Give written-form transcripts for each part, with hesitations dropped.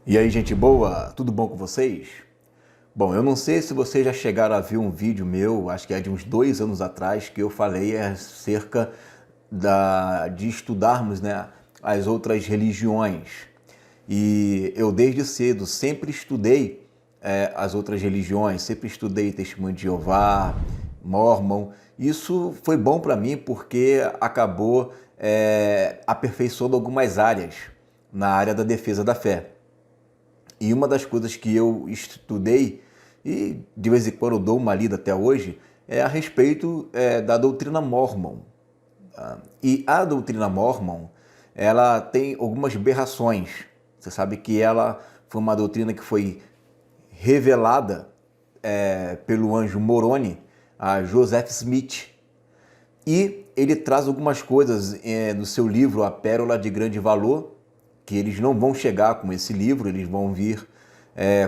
E aí, gente boa, tudo bom com vocês? Bom, eu não sei se vocês já chegaram a ver um vídeo meu, acho que é de uns 2 anos atrás, que eu falei acerca de estudarmos, né, as outras religiões. E eu desde cedo sempre estudei as outras religiões, sempre estudei Testemunho de Jeová, Mormon. Isso foi bom para mim porque acabou aperfeiçoando algumas áreas na área da defesa da fé. E uma das coisas que eu estudei, e de vez em quando eu dou uma lida até hoje, é a respeito da doutrina Mormon. E a doutrina Mormon, ela tem algumas aberrações. Você sabe que ela foi uma doutrina que foi revelada pelo anjo Moroni a Joseph Smith. E ele traz algumas coisas no seu livro A Pérola de Grande Valor, que eles não vão chegar com esse livro, eles vão vir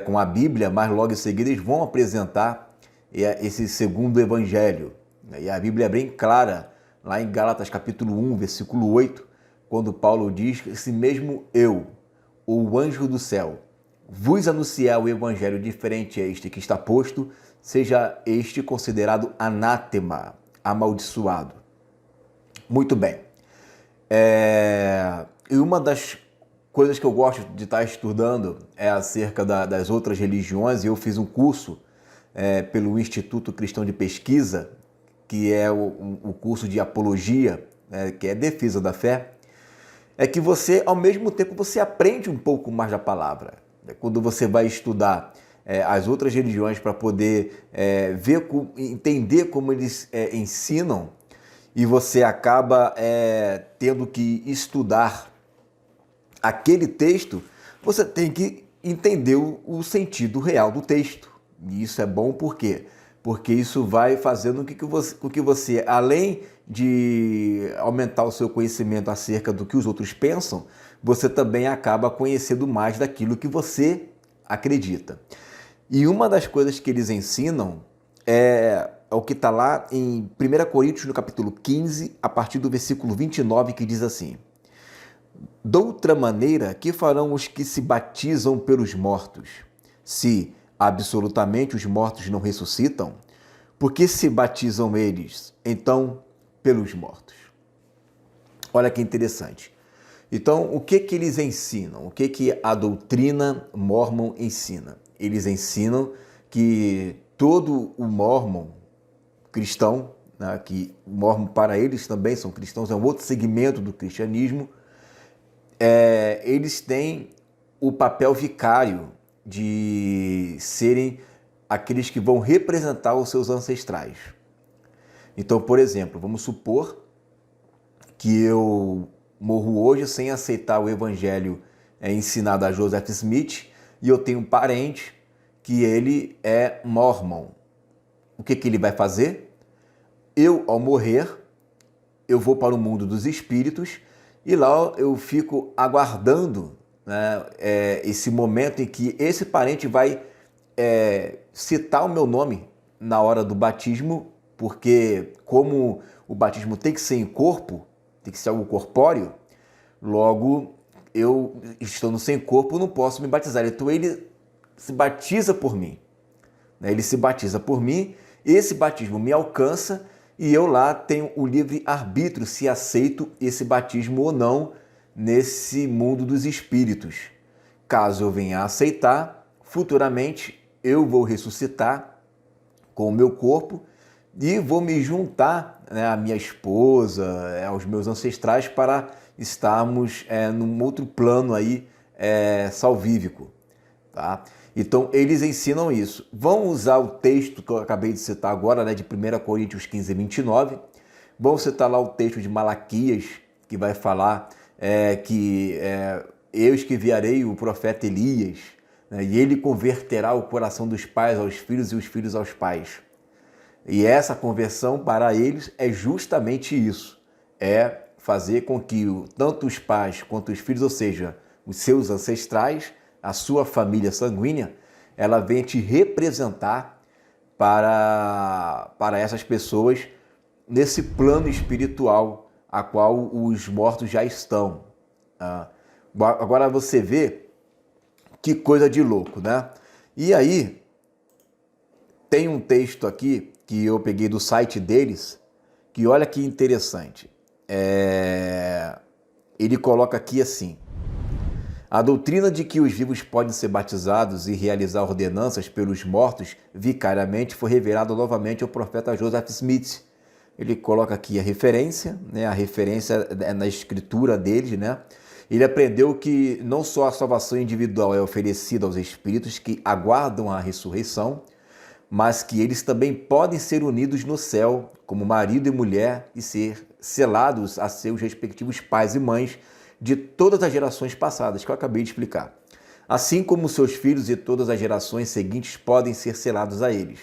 com a Bíblia, mas logo em seguida eles vão apresentar esse segundo evangelho. E a Bíblia é bem clara, lá em Gálatas capítulo 1, versículo 8, quando Paulo diz que esse mesmo eu, o anjo do céu, vos anunciar o evangelho diferente a este que está posto, seja este considerado anátema, amaldiçoado. Muito bem. E uma das coisas que eu gosto de estar estudando é acerca das outras religiões, e eu fiz um curso pelo Instituto Cristão de Pesquisa, que é o curso de apologia, que é defesa da fé, é que você, ao mesmo tempo, você aprende um pouco mais da palavra. Quando você vai estudar as outras religiões para poder entender como eles ensinam, e você acaba tendo que estudar aquele texto, você tem que entender o sentido real do texto. E isso é bom por quê? Porque isso vai fazendo com que você, além de aumentar o seu conhecimento acerca do que os outros pensam, você também acaba conhecendo mais daquilo que você acredita. E uma das coisas que eles ensinam é o que está lá em 1 Coríntios, no capítulo 15, a partir do versículo 29, que diz assim: Doutra maneira, que farão os que se batizam pelos mortos? Se absolutamente os mortos não ressuscitam, por que se batizam eles, então, pelos mortos? Olha que interessante. Então, o que eles ensinam? O que a doutrina Mormon ensina? Eles ensinam que todo o Mormon cristão, né, que o Mormon para eles também são cristãos, é um outro segmento do cristianismo, eles têm o papel vicário de serem aqueles que vão representar os seus ancestrais. Então, por exemplo, vamos supor que eu morro hoje sem aceitar o evangelho ensinado a Joseph Smith e eu tenho um parente que ele é Mormon. O que ele vai fazer? Eu, ao morrer, eu vou para o mundo dos espíritos e lá eu fico aguardando, né, esse momento em que esse parente vai citar o meu nome na hora do batismo, porque como o batismo tem que ser em corpo, tem que ser algo corpóreo, logo eu, estando sem corpo, não posso me batizar. Então ele se batiza por mim. Ele se batiza por mim, esse batismo me alcança e eu lá tenho o livre-arbítrio se aceito esse batismo ou não nesse mundo dos espíritos. Caso eu venha a aceitar, futuramente eu vou ressuscitar com o meu corpo e vou me juntar, né, à minha esposa, aos meus ancestrais para estarmos num outro plano aí salvífico. Tá? Então, eles ensinam isso. Vão usar o texto que eu acabei de citar agora, né, de 1 Coríntios 15, 29. Vão citar lá o texto de Malaquias, que vai falar que eis que enviarei o profeta Elias, né, e ele converterá o coração dos pais aos filhos e os filhos aos pais. E essa conversão para eles é justamente isso. É fazer com que tanto os pais quanto os filhos, ou seja, os seus ancestrais, a sua família sanguínea, ela venha te representar para essas pessoas nesse plano espiritual a qual os mortos já estão. Agora você vê Que coisa de louco, né? E aí, tem um texto aqui que eu peguei do site deles, que olha que interessante. Ele coloca aqui assim: a doutrina de que os vivos podem ser batizados e realizar ordenanças pelos mortos vicariamente foi revelada novamente ao profeta Joseph Smith. Ele coloca aqui a referência, né? A referência é na escritura dele, né? Ele aprendeu que não só a salvação individual é oferecida aos espíritos que aguardam a ressurreição, mas que eles também podem ser unidos no céu como marido e mulher e ser selados a seus respectivos pais e mães de todas as gerações passadas, que eu acabei de explicar. Assim como seus filhos e todas as gerações seguintes podem ser selados a eles.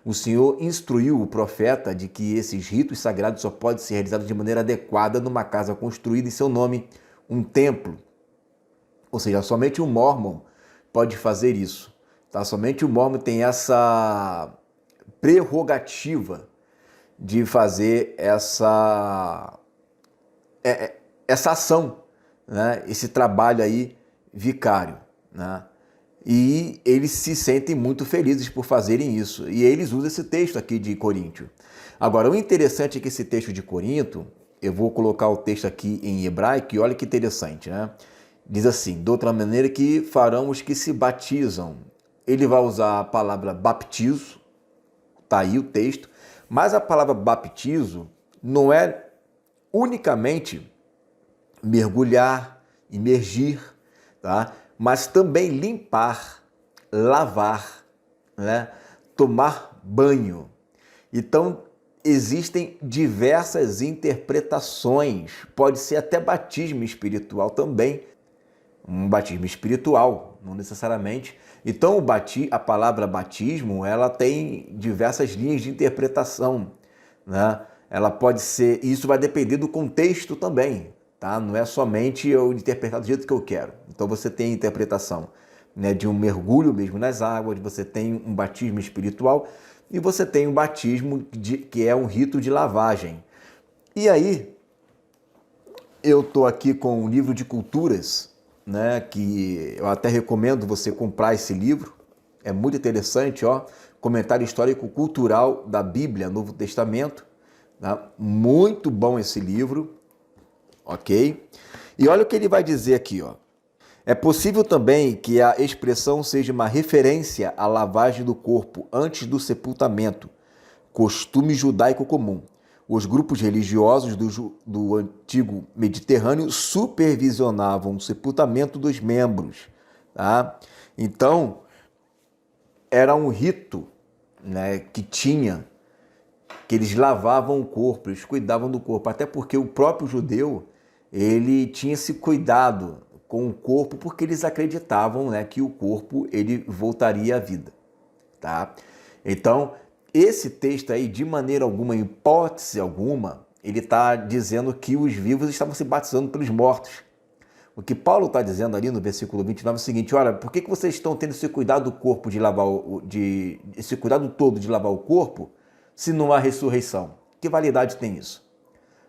O Senhor instruiu o profeta de que esses ritos sagrados só podem ser realizados de maneira adequada numa casa construída em seu nome, um templo. Ou seja, somente um mórmon pode fazer isso. Tá? Somente o mórmon tem essa prerrogativa de fazer essa ação, né? Esse trabalho aí vicário, né? E eles se sentem muito felizes por fazerem isso. E eles usam esse texto aqui de Coríntio. Agora, o interessante é que esse texto de Corinto, eu vou colocar o texto aqui em hebraico, e olha que interessante, né? Diz assim: de outra maneira que farão os que se batizam. Ele vai usar a palavra baptizo, tá aí o texto, mas a palavra baptizo não é unicamente mergulhar, imergir, tá? Mas também limpar, lavar, né? Tomar banho. Então, existem diversas interpretações, pode ser até batismo espiritual também, um batismo espiritual, não necessariamente. Então, a palavra batismo, ela tem diversas linhas de interpretação, né? Ela pode ser, e isso vai depender do contexto também, tá? Não é somente eu interpretar do jeito que eu quero. Então, você tem a interpretação, né, de um mergulho mesmo nas águas, você tem um batismo espiritual e você tem um batismo que é um rito de lavagem. E aí, eu estou aqui com um livro de culturas, né, que eu até recomendo você comprar esse livro, é muito interessante, ó, Comentário Histórico Cultural da Bíblia, Novo Testamento, tá? Muito bom esse livro, ok? E olha o que ele vai dizer aqui, ó. É possível também que a expressão seja uma referência à lavagem do corpo antes do sepultamento, costume judaico comum. Os grupos religiosos do antigo Mediterrâneo supervisionavam o sepultamento dos membros. Tá? Então, era um rito, né, que eles lavavam o corpo, eles cuidavam do corpo, até porque o próprio judeu, ele tinha esse cuidado com o corpo, porque eles acreditavam, né, que o corpo ele voltaria à vida. Tá? Então, esse texto aí, de maneira alguma, em hipótese alguma, ele está dizendo que os vivos estavam se batizando pelos mortos. O que Paulo está dizendo ali no versículo 29 é o seguinte: olha, por que vocês estão tendo esse cuidado do corpo de lavar esse cuidado todo de lavar o corpo, se não há ressurreição? Que validade tem isso?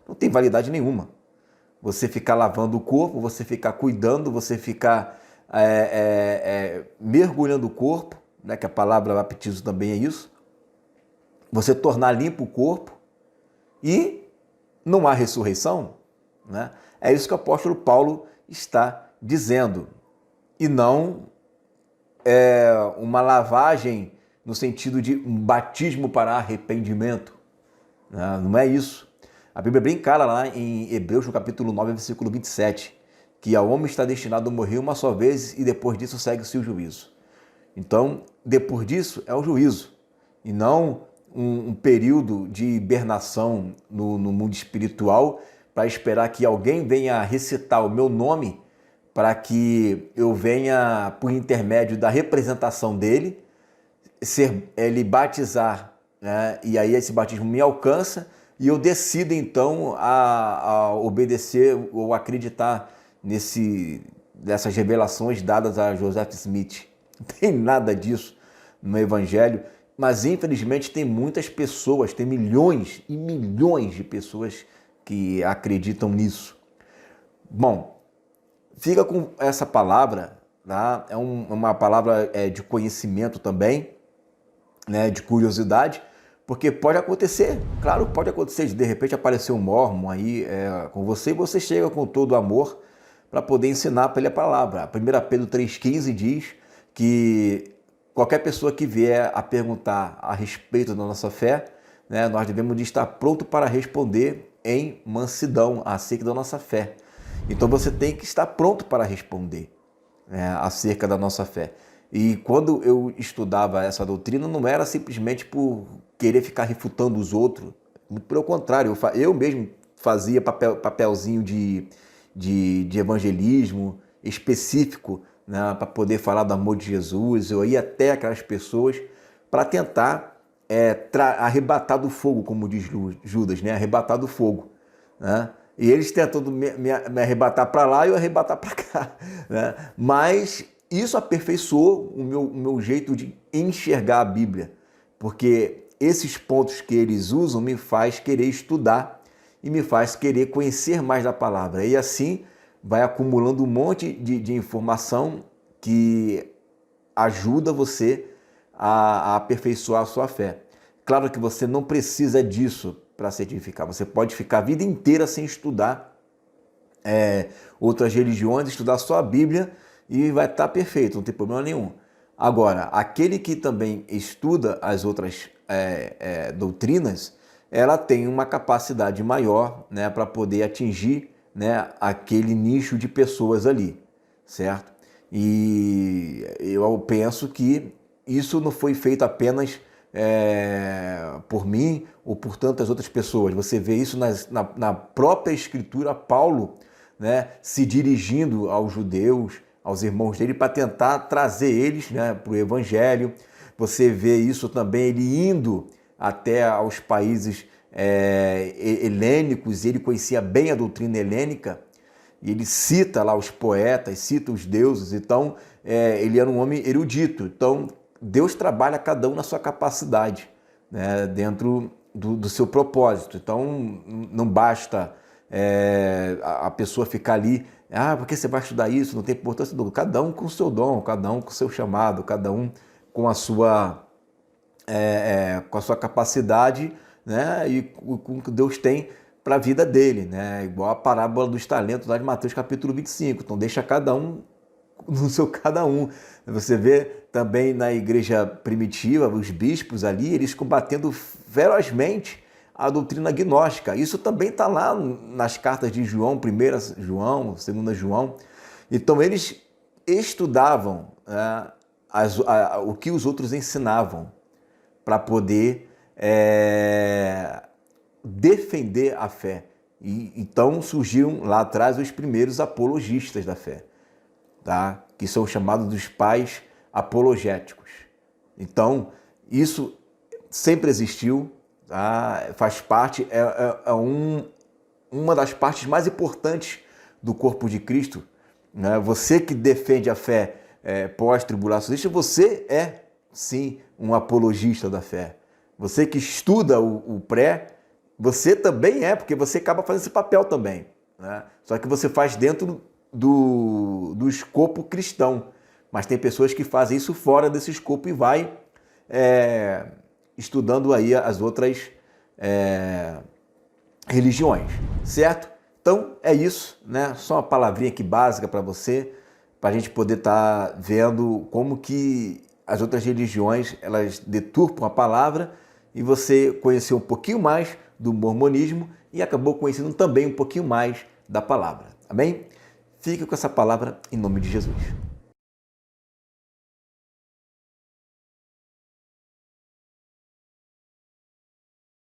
Não tem validade nenhuma. Você ficar lavando o corpo, você ficar cuidando, você ficar mergulhando o corpo, né, que a palavra baptizo também é isso, você tornar limpo o corpo e não há ressurreição, né? É isso que o apóstolo Paulo está dizendo, e não uma lavagem no sentido de um batismo para arrependimento, né? Não é isso. A Bíblia é bem clara lá em Hebreus, no capítulo 9, versículo 27, que ao homem está destinado a morrer uma só vez e depois disso segue-se o juízo. Então, depois disso é o juízo, e não um período de hibernação no mundo espiritual para esperar que alguém venha recitar o meu nome para que eu venha, por intermédio da representação dele, ele batizar, né? E aí esse batismo me alcança e eu decido então a obedecer ou acreditar nessas revelações dadas a Joseph Smith. Não tem nada disso no Evangelho, mas infelizmente tem muitas pessoas, tem milhões e milhões de pessoas que acreditam nisso. Bom, fica com essa palavra, tá? Uma palavra de conhecimento também, né, de curiosidade, porque pode acontecer, claro, pode acontecer de repente aparecer um mormon aí com você e você chega com todo o amor para poder ensinar para ele a palavra. 1 Pedro 3,15 diz que qualquer pessoa que vier a perguntar a respeito da nossa fé, né, nós devemos de estar pronto para responder em mansidão acerca da nossa fé. Então você tem que estar pronto para responder, né, acerca da nossa fé. E quando eu estudava essa doutrina, não era simplesmente por querer ficar refutando os outros. Muito pelo contrário, eu mesmo fazia papelzinho de evangelismo específico, né, para poder falar do amor de Jesus. Eu ia até aquelas pessoas para tentar arrebatar do fogo, como diz Judas, né? Arrebatar do fogo, né? E eles tentam me arrebatar para lá e eu arrebatar para cá, né? Mas isso aperfeiçoou o meu jeito de enxergar a Bíblia, porque esses pontos que eles usam me faz querer estudar e me faz querer conhecer mais da palavra. E assim vai acumulando um monte de informação que ajuda você a aperfeiçoar a sua fé. Claro que você não precisa disso para se edificar. Você pode ficar a vida inteira sem estudar outras religiões, estudar só a Bíblia e vai estar perfeito, não tem problema nenhum. Agora, aquele que também estuda as outras doutrinas, ela tem uma capacidade maior, né, para poder atingir, né, aquele nicho de pessoas ali, certo? E eu penso que isso não foi feito apenas por mim ou por tantas outras pessoas. Você vê isso na própria Escritura, Paulo, né, se dirigindo aos judeus, aos irmãos dele, para tentar trazer eles, né, para o Evangelho. Você vê isso também, ele indo até aos países helênicos, ele conhecia bem a doutrina helênica, e ele cita lá os poetas, cita os deuses, então ele era um homem erudito. Então Deus trabalha cada um na sua capacidade, né, dentro do seu propósito. Então não basta a pessoa ficar ali, porque você vai estudar isso, não tem importância. Cada um com o seu dom, cada um com o seu chamado, cada um com a sua capacidade, né, e com o que Deus tem para a vida dele, né? Igual a parábola dos talentos lá de Mateus capítulo 25. Então deixa cada um no seu cada um. Você vê também na igreja primitiva, os bispos ali, eles combatendo ferozmente a doutrina gnóstica. Isso também está lá nas cartas de João, 1 João, 2 João. Então eles estudavam o que os outros ensinavam para poder defender a fé. E então surgiram lá atrás os primeiros apologistas da fé, tá? Que são chamados dos pais apologéticos. Então, isso sempre existiu, tá? Faz parte, uma das partes mais importantes do corpo de Cristo, né? Você que defende a fé pós-tribulacionista, você é, sim, um apologista da fé. Você que estuda o pré, você também porque você acaba fazendo esse papel também, né? Só que você faz dentro do escopo cristão. Mas tem pessoas que fazem isso fora desse escopo e vai estudando aí as outras religiões, certo? Então é isso, né? Só uma palavrinha aqui básica para você, para a gente poder estar vendo como que as outras religiões elas deturpam a palavra e você conheceu um pouquinho mais do mormonismo e acabou conhecendo também um pouquinho mais da palavra. Amém? Fique com essa palavra em nome de Jesus.